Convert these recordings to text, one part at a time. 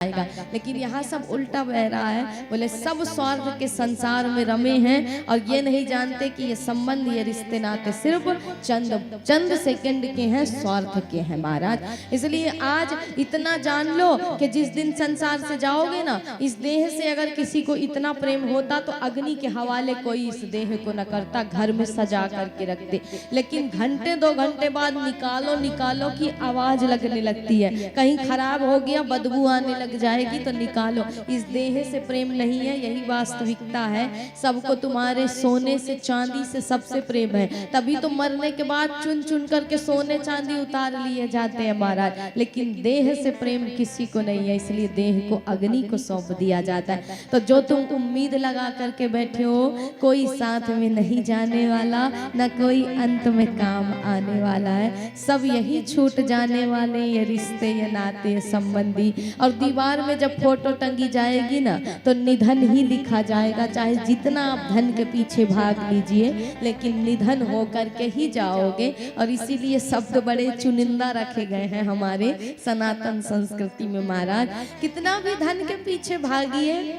आएगा। लेकिन यहाँ सब उल्टा बह रहा है। बोले सब स्वार्थ के संसार में रमे हैं और ये नहीं जानते कि ये संबंध, ये रिश्ते नाते सिर्फ चंद सेकंड के हैं, स्वार्थ के हैं महाराज। इसलिए आज इतना जान लो कि जिस दिन संसार से जाओगे ना, इस देह से अगर किसी को इतना प्रेम होता तो अग्नि के हवाले कोई इस देह को न करता, घर में सजा करके रखते। लेकिन घंटे 2 घंटे बाद निकालो की आवाज लगने लगती है, कहीं खराब हो गया, बदबू आने लग जाएगी तो निकालो। इस देह से प्रेम नहीं है, यही वास्तविकता है। सबको तुम्हारे सोने से चांदी से सबसे प्रेम है, तभी तो मरने के बाद चुन चुन करके सोने चांदी उतार लिए जाते हैं महाराज। लेकिन देह से प्रेम किसी को नहीं है, इसलिए देह को अग्नि को सौंप दिया जाता है। तो जो तुम उम्मीद लगा करके बैठे हो, कोई साथ में नहीं जाने वाला, न कोई अंत में काम आने वाला है। सब यही छूट जाने वाले, ये रिश्ते, ये नाते, ये संबंधी। और दीवार में जब फोटो टंगी जाएगी ना, तो निधन ही लिखा जाएगा। चाहे जितना आप धन के पीछे भाग लीजिए, लेकिन निधन हो करके ही जाओगे। और इसीलिए शब्द बड़े चुनिंदा रखे गए हैं हमारे सनातन संस्कृति में महाराज। कितना भी धन के पीछे भागिए,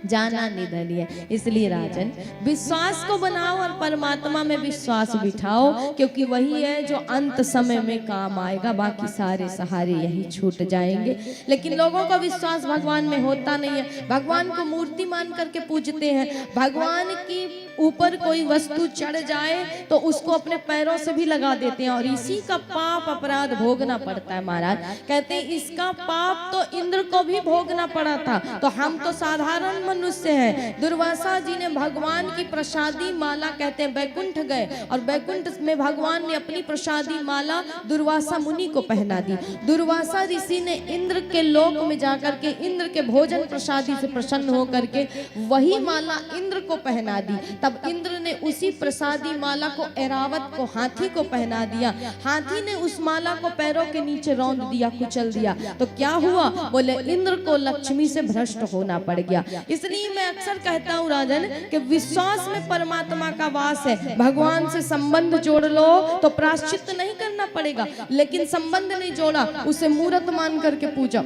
जाना निधन है। इसलिए राजन, विश्वास को बनाओ और परमात्मा में विश्वास बिठाओ, क्योंकि वही है जो अंत समय में काम आएगा। बाकी सारे सहारे यही छूट जाएंगे। लेकिन लोगों का विश्वास भगवान में होता नहीं है। भगवान को मूर्ति मान करके पूजते हैं। भगवान की ऊपर कोई वस्तु चढ़ जाए तो उसको अपने पैरों से भी लगा देते हैं, और इसी का पाप अपराध भोगना पड़ता है महाराज। कहते हैं इसका पाप तो इंद्र को भी भोगना पड़ा था, तो हम तो साधारण मनुष्य हैं। दुर्वासा जी ने भगवान की प्रसादी माला, कहते हैं बैकुंठ गए, और बैकुंठ में भगवान ने अपनी प्रसादी माला दुर्वासा मुनि को पहना दी। दुर्वासा ऋषि ने इंद्र के लोक में जाकर के इंद्र के भोजन प्रसादी से प्रसन्न होकर के वही माला इंद्र को पहना दी। तब इंद्र ने उसी प्रसादी माला को ऐरावत को, हाथी को पहना दिया। हाथी ने उस माला को पैरों के नीचे रौंद दिया, कुचल दिया। तो क्या हुआ? बोले इंद्र को लक्ष्मी से भ्रष्ट होना पड़ गया। इसलिए मैं अक्सर कहता हूँ राजन कि विश्वास में परमात्मा का वास है। भगवान से संबंध जोड़ लो तो प्रायश्चित नहीं करना पड़ेगा, लेकिन संबंध नहीं जोड़ा, उसे मूर्त मान करके पूजा।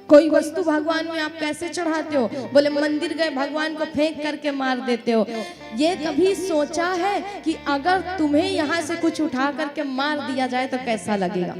कोई वस्तु भगवान में आप कैसे चढ़ाते हो? बोले मंदिर गए, भगवान को फेंक करके मार देते हो। ये कभी सोचा है कि अगर तुम्हें यहाँ से कुछ उठा करके मार दिया जाए तो कैसा लगेगा?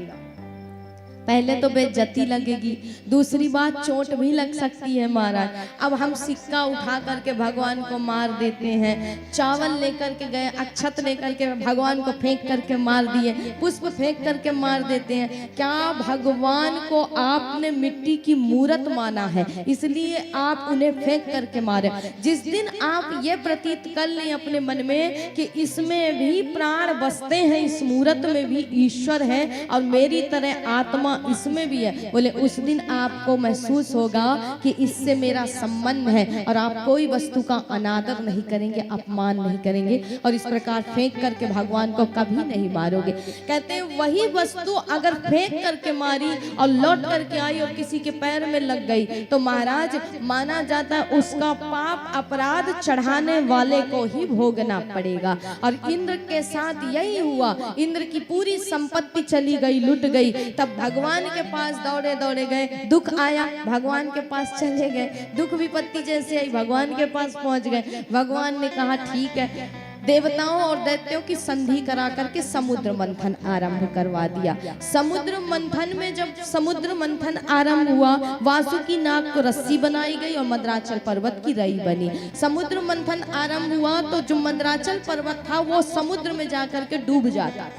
पहले तो बेइज्जती लगेगी, दूसरी बात चोट भी लग सकती है महाराज। अब हम सिक्का उठा करके भगवान को मार देते हैं, चावल लेकर के गए, अक्षत लेकर के भगवान को फेंक करके मार दिए, पुष्प फेंक करके मार देते हैं। क्या भगवान को आपने मिट्टी की मूर्त माना है, इसलिए आप उन्हें फेंक करके मारे? जिस दिन आप ये प्रतीत कर लें अपने मन में कि इसमें भी प्राण बसते हैं, इस मूर्त में भी ईश्वर है और मेरी तरह आत्मा इसमें भी है, बोले उस दिन आपको महसूस होगा कि इससे मेरा संबंध है। और आप कोई वस्तु का अनादर नहीं करेंगे, अपमान नहीं करेंगे, और इस प्रकार फेंक करके भगवान को कभी नहीं मारोगे। कहते हैं वही वस्तु अगर फेंक करके मारी और लौट करके आई और किसी के पैर में लग गई तो महाराज माना जाता है उसका पाप अपराध चढ़ाने वाले को ही भोगना पड़ेगा। और इंद्र के साथ यही हुआ। इंद्र की पूरी संपत्ति चली गई, लुट गई। तब भगवान के पास दौड़े दौड़े गए, दुख आया, भगवान के पास चले गए। दुख विपत्ति जैसे आई, भगवान के पास पहुंच गए। भगवान ने कहा ठीक है, देवताओं और दैत्यों की संधि करा करके समुद्र मंथन आरंभ करवा दिया। समुद्र मंथन में जब समुद्र मंथन आरंभ हुआ, वासुकी नाग को रस्सी बनाई गई और मंदराचल पर्वत की रई बनी। समुद्र मंथन आरंभ हुआ तो जो मंदराचल पर्वत था वो समुद्र में जाकर के डूब जाता,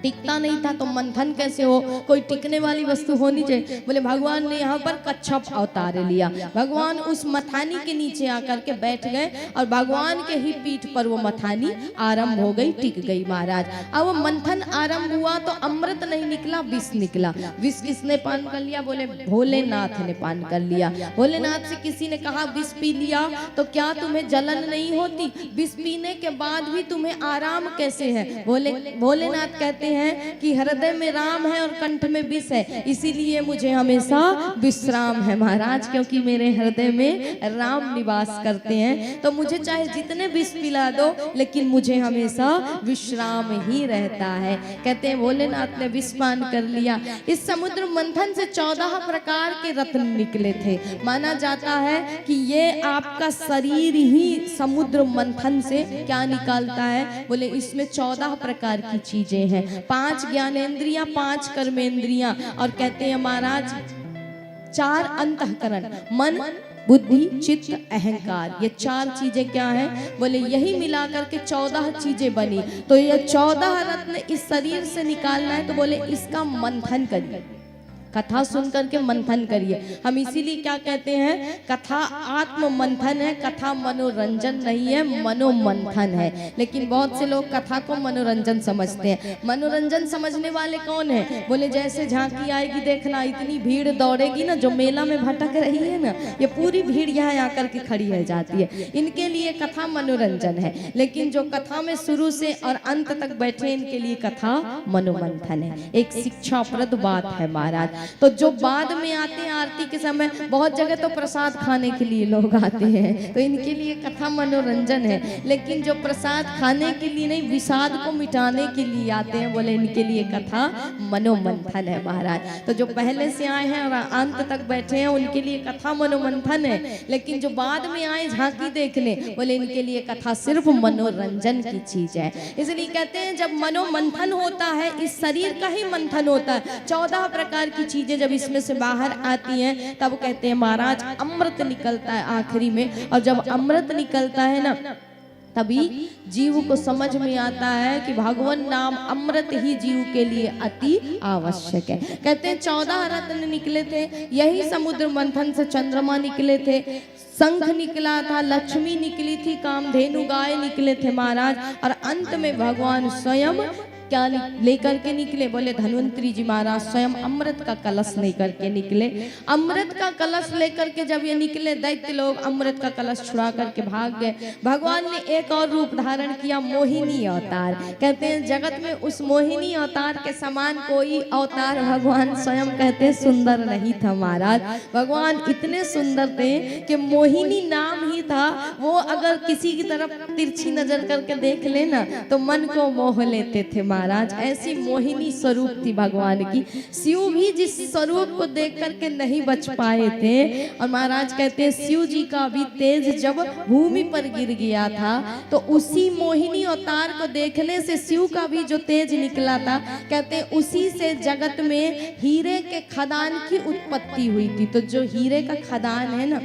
टिकता नहीं था। तो मंथन कैसे हो? कोई टिकने वाली वस्तु होनी चाहिए। बोले भगवान ने यहाँ पर कच्छप अवतार लिया। भगवान उस मथानी के नीचे आकर के बैठ गए और भगवान के ही पीठ पर वो मथानी आरंभ हो गई, टिक गई महाराज। अब वो मंथन आरंभ हुआ तो अमृत नहीं निकला, विष निकला। विष किसने पान कर लिया? बोले भोलेनाथ ने पान कर लिया। भोलेनाथ से किसी ने कहा विष पी लिया तो क्या तुम्हें जलन नहीं होती? विष पीने के बाद भी तुम्हें आराम कैसे है? भोलेनाथ कहते हैं कि हृदय में राम है और कंठ में विष है, इसीलिए मुझे हमेशा विश्राम है महाराज, क्योंकि मेरे हृदय में राम निवास करते हैं। तो मुझे चाहे जितने विष पिला दो, लेकिन मुझे हमेशा विश्राम ही रहता है। कहते हैं भोलेनाथ ने विष पान कर लिया। इस समुद्र मंथन से 14 प्रकार के रत्न निकले थे। माना जाता है कि ये आपका शरीर ही समुद्र मंथन से क्या निकालता है, बोले इसमें 14 प्रकार की चीजें हैं। 5 ज्ञानेंद्रियां, 5 कर्मेंद्रियां, और कहते हैं महाराज 4 अंतःकरण, मन, बुद्धि, चित्त, अहंकार। ये 4 चीजें क्या हैं, बोले यही मिलाकर के 14 चीजें बनी। तो ये 14 रत्न इस शरीर से निकालना है, तो बोले इसका मंथन करिए, कथा सुनकर के मंथन करिए। हम इसीलिए क्या कहते हैं, कथा आत्म मंथन है, कथा मनोरंजन नहीं है, मनोमंथन है। लेकिन बहुत से लोग कथा को मनोरंजन समझते हैं। मनोरंजन समझने वाले कौन है, बोले जैसे झांकी आएगी देखना, इतनी भीड़ दौड़ेगी ना, जो मेला में भटक रही है ना, ये पूरी भीड़ यहाँ आकर के खड़ी रह जाती है। इनके लिए कथा मनोरंजन है। लेकिन जो कथा में शुरू से और अंत तक बैठे, इनके लिए कथा मनोमंथन है, एक शिक्षाप्रद बात है महाराज। तो जो बाद में आते हैं आरती के समय, बहुत जगह तो प्रसाद खाने के लिए लोग आते हैं, तो इनके लिए कथा मनोरंजन है। लेकिन जो प्रसाद खाने के लिए नहीं, विषाद को मिटाने के लिए आते हैं, बोले इनके लिए कथा मनोमंथन है महाराज। तो जो पहले से आए हैं और अंत तक बैठे हैं, उनके लिए कथा मनोमंथन है। लेकिन जो बाद में आए झांकी देखने, बोले इनके लिए कथा सिर्फ मनोरंजन की चीज है। इसलिए कहते हैं जब मनोमंथन होता है, इस शरीर का ही मंथन होता है, 14 प्रकार की चीजें जब इसमें से बाहर आती हैं, तब कहते हैं महाराज अमृत निकलता है आखिरी में। और जब अमृत निकलता है ना, तभी जीव को समझ में आता है कि भगवान नाम अमृत ही जीव के लिए अति आवश्यक है। कहते हैं 14 रत्न निकले थे, यही समुद्र मंथन से चंद्रमा निकले थे, शंख निकला था, लक्ष्मी निकली थी, कामधेनु गाय निकले थे महाराज। और अंत में भगवान स्वयं क्या लेकर के निकले, बोले धन्वंतरी जी महाराज स्वयं अमृत का कलश लेकर के निकले। अमृत का कलश लेकर के जब ये निकले, दैत्य लोग अमृत का कलश छुड़ा करके भाग गए। भगवान ने एक और रूप धारण किया, मोहिनी अवतार। कहते हैं जगत में उस मोहिनी अवतार के समान कोई अवतार भगवान स्वयं कहते हैं सुंदर नहीं था महाराज। भगवान इतने सुंदर थे कि मोहिनी नाम ही था। वो अगर किसी की तरफ तिरछी नजर करके देख लेना, तो मन को मोह लेते थे महाराज। ऐसी मोहिनी स्वरूप थी भगवान की। शिव भी जिस स्वरूप को देख करके नहीं बच पाए थे, और महाराज कहते हैं शिव जी का भी तेज जब भूमि पर गिर गया था, तो उसी मोहिनी अवतार को देखने से शिव का भी जो तेज निकला था, कहते हैं उसी से जगत में हीरे के खदान की उत्पत्ति हुई थी। तो जो हीरे का खदान है ना,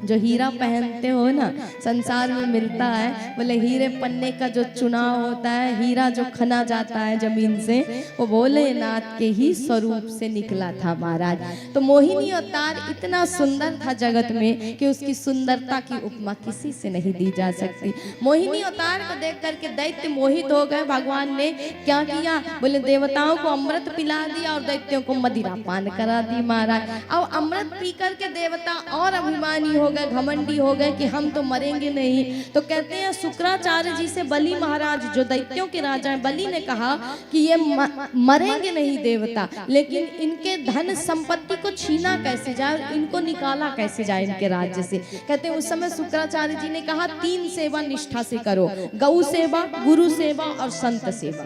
जो हीरा पहनते हो ना, संसार में मिलता है, बोले हीरे पन्ने का जो चुनाव होता है, हीरा जो खना जाता है जमीन से, वो भोलेनाथ के ही स्वरूप से निकला था महाराज। तो मोहिनी अवतार इतना सुंदर था जगत में कि उसकी सुंदरता की उपमा किसी से नहीं दी जा सकती। मोहिनी अवतार को देख करके दैत्य मोहित हो गए। भगवान ने क्या किया, बोले देवताओं को अमृत पिला दिया और दैत्यों को मदिरा पान करा दी महाराज। अब अमृत पी करके देवता और अभिमानी हो गए, घमंडी हो गए कि हम तो मरेंगे नहीं। तो कहते हैं शुक्राचार्य जी से बलि महाराज, जो दैत्यों के राजा हैं, बलि ने कहा कि ये मरेंगे नहीं देवता, लेकिन इनके धन संपत्ति को छीना कैसे जाए, इनको निकाला कैसे जाए इनके राज्य से। कहते हैं उस समय शुक्राचार्य जी ने कहा 3 सेवा निष्ठा से करो, गौ सेवा, गुरु सेवा और संत सेवा।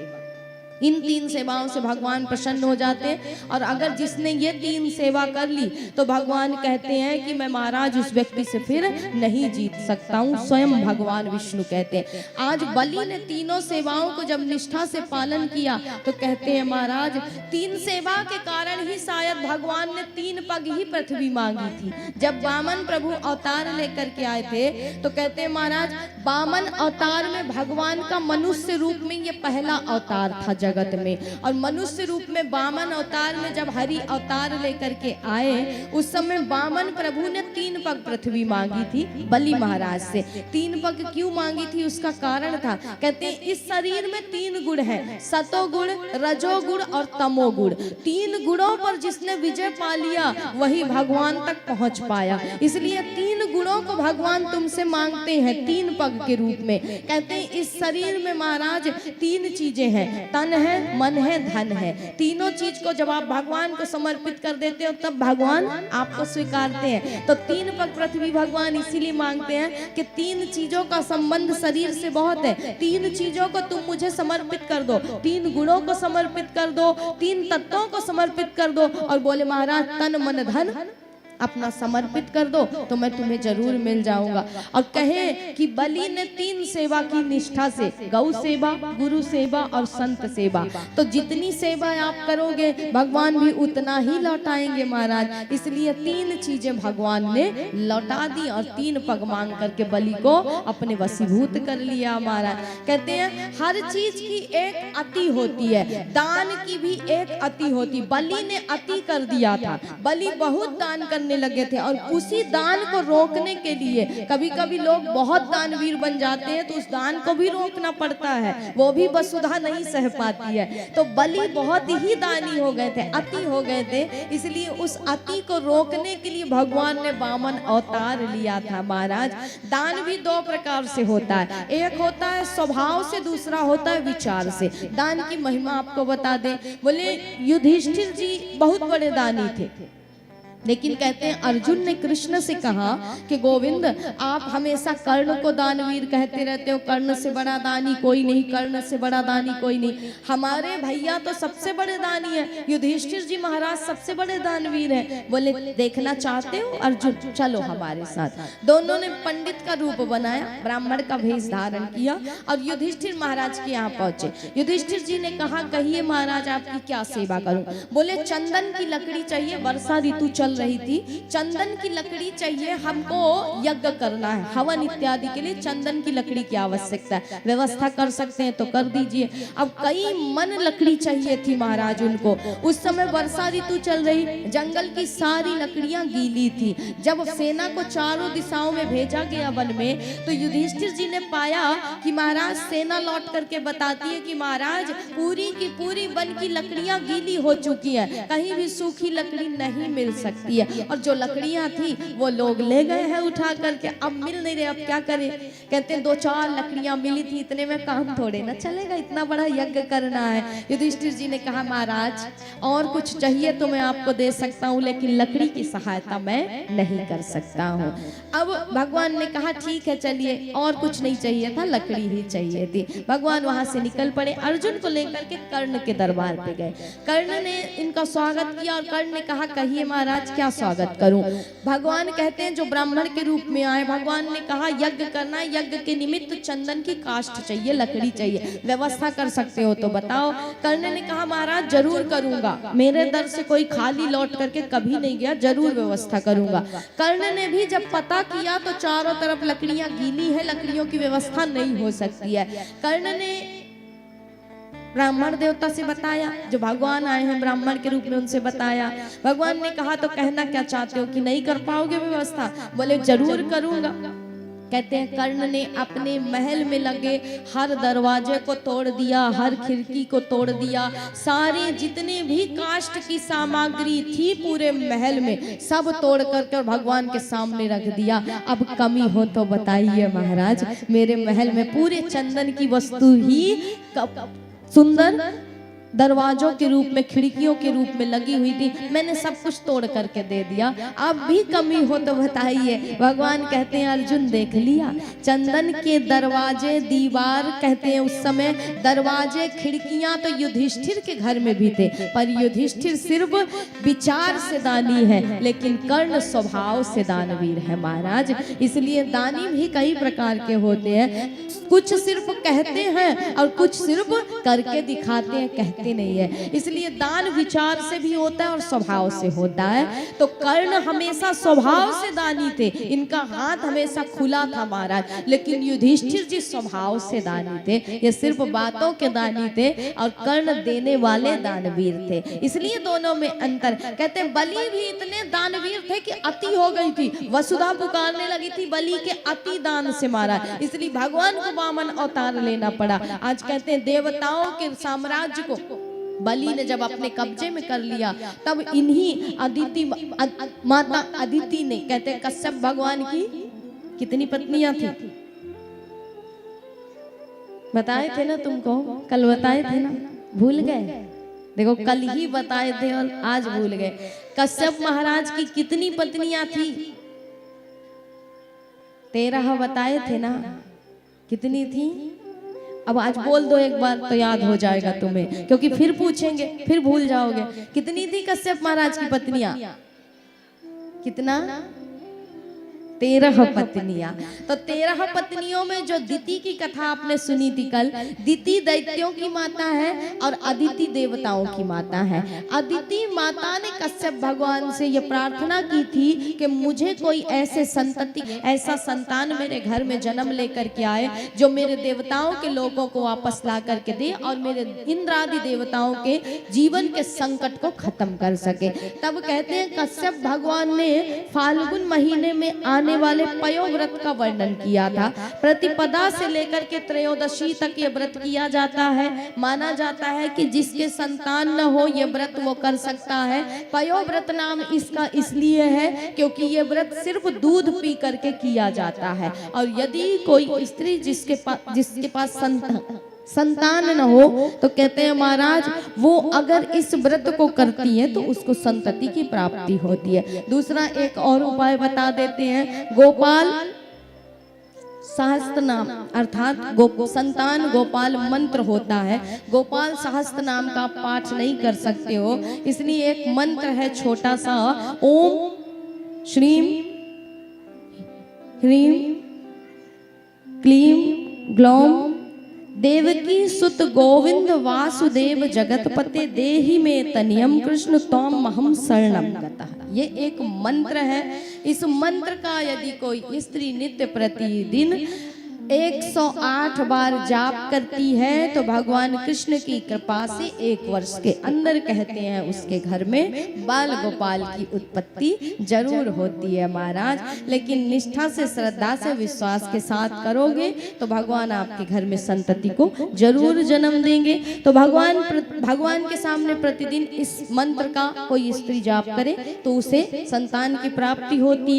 इन 3 सेवाओं से भगवान प्रसन्न हो जाते हैं। और अगर जिसने ये 3 सेवा कर ली, तो भगवान कहते हैं कि मैं महाराज उस व्यक्ति से फिर नहीं जीत सकता हूँ। स्वयं भगवान विष्णु कहते हैं। आज बलि ने तीनों सेवाओं को जब निष्ठा से पालन किया, तो कहते हैं महाराज 3 सेवा के कारण ही शायद भगवान ने 3 पग ही पृथ्वी मांगी थी। जब वामन प्रभु अवतार लेकर के आए थे, तो कहते हैं महाराज वामन अवतार में भगवान का मनुष्य रूप में ये पहला अवतार था जगत में। और मनुष्य रूप में वामन अवतार में जब हरि अवतार लेकर के आए, उस समय वामन प्रभु ने 3 पग पृथ्वी मांगी थी बलि महाराज से। 3 पग क्यों मांगी थी, उसका कारण था। कहते हैं इस शरीर में 3 गुण हैं, सतोगुण, रजोगुण और तमोगुण। 3 गुणों पर जिसने विजय पा लिया, वही भगवान तक पहुंच पाया। इसलिए 3 गुणों को भगवान तुमसे मांगते हैं 3 पग के रूप में। कहते हैं इस शरीर में महाराज 3 चीजें हैं, तन है, मन है, धन है। तीनों चीज को जब आप भगवान को समर्पित कर देते हो तब भगवान आपको स्वीकारते हैं। तो 3 पग पृथ्वी भगवान इसीलिए मांगते हैं कि 3 चीजों का संबंध शरीर से बहुत है। 3 चीजों को तुम मुझे समर्पित कर दो, 3 गुणों को समर्पित कर दो, 3 तत्वों को समर्पित कर दो। और बोले महाराज तन मन धन अपना समर्पित कर दो तो मैं तुम्हें जरूर मिल जाऊंगा। और कहे कि बलि ने 3 सेवा की निष्ठा से, गौ सेवा, गुरु सेवा और संत सेवा। तो जितनी सेवा आप करोगे भगवान भी उतना ही लौटाएंगे महाराज। इसलिए 3 चीजें भगवान ने लौटा दी और 3 पग मांग करके बलि को अपने वशीभूत कर लिया महाराज। कहते हैं हर चीज की एक अति होती है, दान की भी एक अति होती। बलि ने अति कर दिया था, बलि बहुत दान करने लगे थे और उसी दान को रोकने के लिए कभी कभी लोग बहुत दानवीर बन जाते हैं तो उस दान को भी रोकना पड़ता है, वो भी वसुधा नहीं सह पाती है। तो बलि बहुत ही दानी हो गए थे, अति हो गए थे, इसलिए उस अति को रोकने के लिए भगवान ने वामन अवतार लिया था महाराज। दान भी 2 प्रकार से होता है, एक होता है स्वभाव से, दूसरा होता है विचार से। दान की महिमा आपको बता दें, बोले युधिष्ठिर जी बहुत बड़े दानी थे, लेकिन कहते हैं अर्जुन ने कृष्ण से कहा कि गोविंद आप हमेशा कर्ण को दानवीर कहते रहते हो, कर्ण से बड़ा दानी कोई नहीं, कर्ण से बड़ा दानी कोई नहीं। हमारे भैया तो सबसे बड़े दानी है, युधिष्ठिर जी महाराज सबसे बड़े दानवीर हैं। बोले देखना चाहते हो अर्जुन, चलो हमारे साथ। दोनों ने पंडित का रूप बनाया, ब्राह्मण का भेष धारण किया और युधिष्ठिर महाराज के यहाँ पहुंचे। युधिष्ठिर जी ने कहा कहिए महाराज आपकी क्या सेवा करूं। बोले चंदन की लकड़ी चाहिए, वर्षा ऋतु चल रही थी, चंदन की लकड़ी चाहिए, हमको यज्ञ करना है, हवन इत्यादि के लिए चंदन की लकड़ी की आवश्यकता है, व्यवस्था कर सकते हैं तो कर दीजिए। अब कई मन लकड़ी चाहिए थी महाराज उनको। उस समय वर्षा ऋतु चल रही, जंगल की सारी लकड़ियां गीली थी। जब सेना को चारों दिशाओं में भेजा गया वन में तो युधिष्ठिर जी ने पाया कि महाराज सेना लौट करके बताती है कि महाराज पूरी की पूरी वन की लकड़ियां गीली हो चुकी है, कहीं भी सूखी लकड़ी नहीं मिल सकती है। और जो लकड़ियां थी वो लोग ले गए हैं उठा करके, अब मिल नहीं रहे, अब क्या करें। कहते हैं 2-4 लकड़ियां मिली थी, इतने में काम थोड़े ना चलेगा, इतना बड़ा यज्ञ करना है। युधिष्ठिर जी ने कहा महाराज और कुछ चाहिए तो मैं आपको दे सकता हूँ, लेकिन लकड़ी की सहायता मैं नहीं कर सकता हूँ। अब भगवान ने कहा ठीक है चलिए, और कुछ नहीं चाहिए था, लकड़ी ही चाहिए थी। भगवान वहां से निकल पड़े, अर्जुन को लेकर के कर्ण के दरबार पे गए। कर्ण ने इनका स्वागत किया और कर्ण ने कहा कहिए महाराज क्या स्वागत करूं। भगवान कहते हैं जो ब्राह्मण के रूप में आए, भगवान ने कहा यज्ञ करना, यज्ञ के निमित्त चंदन की काष्ठ चाहिए, लकड़ी चाहिए, व्यवस्था कर सकते हो तो बताओ। कर्ण ने कहा महाराज जरूर करूंगा, मेरे दर से कोई खाली लौट करके कभी नहीं गया, जरूर व्यवस्था करूंगा। कर्ण ने भी जब पता किया तो चारों तरफ लकड़ियां गीली है, लकड़ियों की व्यवस्था नहीं हो सकती है। कर्ण ने ब्राह्मण देवता से बताया, जो भगवान आए हैं ब्राह्मण के रूप में उनसे बताया। भगवान ने कहा तो कहना क्या चाहते हो कि नहीं कर पाओगे व्यवस्था। बोले जरूर करूंगा। कहते हैं कर्ण ने अपने महल में लगे हर दरवाजे को तोड़ दिया, हर खिड़की को तोड़ दिया, सारे जितने भी काष्ठ की सामग्री थी पूरे महल में सब तोड़ कर भगवान के सामने रख दिया। अब कमी हो तो बताइए महाराज, मेरे महल में पूरे चंदन की वस्तु ही सुंदर दरवाजों के रूप में, खिड़कियों के रूप में लगी हुई थी, मैंने सब कुछ तोड़ करके दे दिया, अब भी कमी हो तो बताइए। भगवान कहते हैं अर्जुन देख लिया, चंदन के दरवाजे दीवार, कहते हैं उस समय दरवाजे खिड़कियां तो युधिष्ठिर के घर में भी थे, पर युधिष्ठिर सिर्फ विचार से दानी है, लेकिन कर्ण स्वभाव से दानवीर है महाराज। इसलिए दानी भी कई प्रकार के होते हैं, कुछ सिर्फ कहते हैं और कुछ सिर्फ करके दिखाते हैं, कहते नहीं है। इसलिए दान विचार से भी होता है और स्वभाव से होता है। तो कर्ण हमेशा स्वभाव से दानी थे, इनका हाथ हमेशा खुला था महाराज, लेकिन युधिष्ठिर जी स्वभाव से दानी थे, ये सिर्फ बातों के दानी थे और कर्ण देने वाले दानवीर थे। इसलिए दोनों में अंतर। कहते हैं बलि भी इतने दानवीर थे कि अति हो गई थी, वसुधा पुकारने लगी थी बलि के अति दान से मारा, इसलिए भगवान को वामन अवतार लेना पड़ा। आज कहते हैं देवताओं के साम्राज्य को बलि ने जब अपने कब्जे में कर लिया, तब इन्हीं अदिति माता अदिति ने, कहते हैं कश्यप भगवान की कितनी पत्नियां थी? बताए थे ना तुमको, कल बताए थे ना, भूल गए? देखो कल ही बताए थे और आज भूल गए। कश्यप महाराज की कितनी पत्नियां थी? 13 बताए थे ना, कितनी थी? अब आज बोल दो एक बार तो याद हो जाएगा तुम्हें, क्योंकि फिर पूछेंगे फिर भूल जाओगे। कितनी थी कश्यप महाराज की पत्नियां? कितना? 13 पत्नियां। तो 13 पत्नियों में जो दिति की कथा आपने सुनी थी कल, दिति दैत्यों की माता है और अदिति देवताओं की माता है। अदिति माता ने कश्यप भगवान से ये प्रार्थना की थी कि मुझे कोई ऐसे संतति, ऐसा संतान मेरे घर में जन्म लेकर के आए जो मेरे देवताओं के लोगों को वापस ला करके दे और मेरे इंद्र आदि देवताओं के जीवन के संकट को खत्म कर सके। तब कहते हैं कश्यप भगवान ने फाल्गुन महीने में आने वाले पयोव्रत का वर्णन किया था। प्रतिपदा से लेकर के त्रयोदशी तक ये व्रत किया जाता है। माना जाता है कि जिसके संतान न हो ये व्रत वो कर सकता है। पयोव्रत नाम इसका इसलिए है क्योंकि ये व्रत सिर्फ दूध पी करके किया जाता है। और यदि कोई स्त्री जिसके पास संतान न हो तो कहते हैं महाराज वो अगर इस व्रत को करती है तो उसको संतति की प्राप्ति होती है। दूसरा एक और उपाय बता देते हैं, गोपाल सहस्त्र नाम अर्थात संतान गोपाल मंत्र होता है। गोपाल सहस्त्र नाम का पाठ नहीं कर सकते हो, इसलिए एक मंत्र है छोटा सा, ओम श्रीम ह्रीम क्लीम ग्लौम देवकी सुत गोविंद वासुदेव जगतपते देहि में तनियम कृष्ण तोम महम शरणम गतः। ये एक मंत्र है। इस मंत्र का यदि कोई स्त्री नित्य प्रतिदिन 108 बार जाप करती है तो भगवान कृष्ण की कृपा से 1 वर्ष के अंदर कहते हैं उसके घर में बाल गोपाल की उत्पत्ति जरूर होती है महाराज। लेकिन निष्ठा से, श्रद्धा से, विश्वास के साथ करोगे तो भगवान आपके घर में संतति को जरूर जन्म देंगे। तो भगवान के सामने प्रतिदिन इस मंत्र का कोई स्त्री जाप करे तो उसे संतान की प्राप्ति होती है।